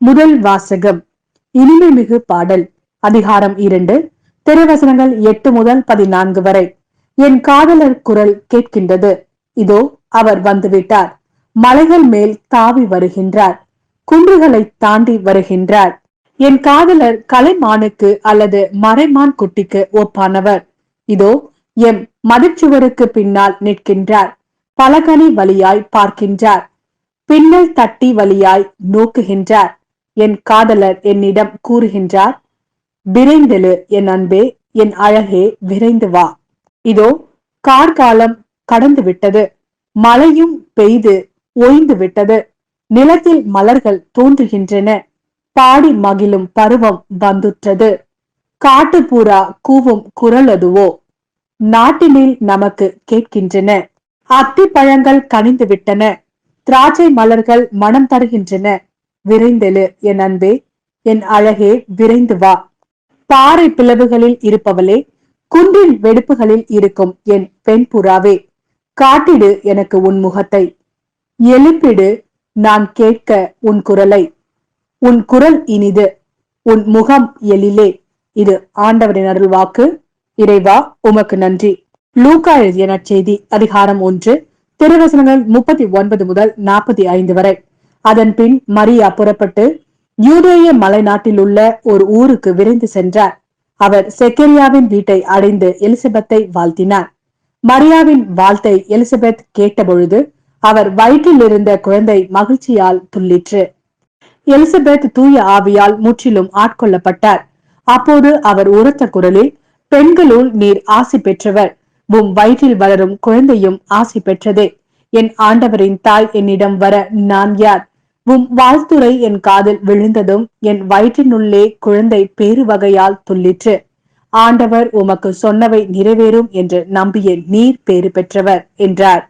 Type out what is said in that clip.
முதல் வாசகம். இனிமை மிகு பாடல். அதிகாரம் 2, திருவசனங்கள் 8 முதல் 14 வரை. என் காதலர் குரல் கேட்கின்றது, இதோ அவர் வந்துவிட்டார். மலைகள் மேல் தாவி வருகின்றார், குன்றுகளை தாண்டி வருகின்றார். என் காதலர் கலைமானுக்கு அல்லது மறைமான் குட்டிக்கு ஒப்பானவர். இதோ எம் மதிச்சுவருக்கு பின்னால் நிற்கின்றார், பலகனி வழியாய் பார்க்கின்றார், பின்னல் தட்டி வழியாய் நோக்குகின்றார். என் காதலர் என்னிடம் கூறுகின்றார், விரைந்தெழு என் அன்பே, என் அழகே, விரைந்து வா. இதோ கார்காலம் கடந்து விட்டது, மழையும் பெய்து ஓய்ந்து விட்டது, நிலத்தில் மலர்கள் தோன்றுகின்றன, பாடி மகிழும் பருவம் வந்துற்றது. காட்டுப்புறா கூவும் குரல் அதுவோ நாட்டினில் நமக்கு கேட்கின்றன. அத்தி பழங்கள் கனிந்து விட்டன, திராட்சை மலர்கள் மனம் தருகின்றன. விரைந்தெழு என் அன்பே, என் அழகே, விரைந்து வா. பாறை பிளவுகளில் இருப்பவளே, குன்றின் வெடிப்புகளில் இருக்கும் என் பெண் புறாவே, காட்டிடு எனக்கு உன் முகத்தை, எழுப்பிடு நான் கேட்க உன் குரலை. உன் குரல் இனிது, உன் முகம் எழிலே. இது ஆண்டவரின் அருள்வாக்கு. இறைவா, உமக்கு நன்றி. லூக்கா எழுதிய நற்செய்தி அதிகாரம் 1, திருவசனங்கள் 39 முதல் 45 வரை. அதன் பின் மரியா புறப்பட்டு யூதேய மலைநாட்டில் உள்ள ஒரு ஊருக்கு விரைந்து சென்றார். அவர் செக்கரியாவின் வீட்டை அடைந்து எலிசபெத்தை வாழ்த்தினார். மரியாவின் வாழ்த்தை எலிசபெத் கேட்டபொழுது அவர் வயிற்றில் இருந்த குழந்தை மகிழ்ச்சியால் துள்ளிற்று. எலிசபெத் தூய ஆவியால் முற்றிலும் ஆட்கொள்ளப்பட்டார். அப்போது அவர் உரத்த குரலில், பெண்களுள் நீர் ஆசி பெற்றவர், உம் வயிற்றில் வளரும் குழந்தையும் ஆசி பெற்றதே. என் ஆண்டவரின் தாய் என்னிடம் வர நான் யார்? உம் வாழ்த்துரை என் காதில் விழுந்ததும் என் வயிற்றினுள்ளே குழந்தை பேரு வகையால் துள்ளிற்று. ஆண்டவர் உமக்கு சொன்னவை நிறைவேறும் என்று நம்பிய நீர் பேறு பெற்றவர் என்றார்.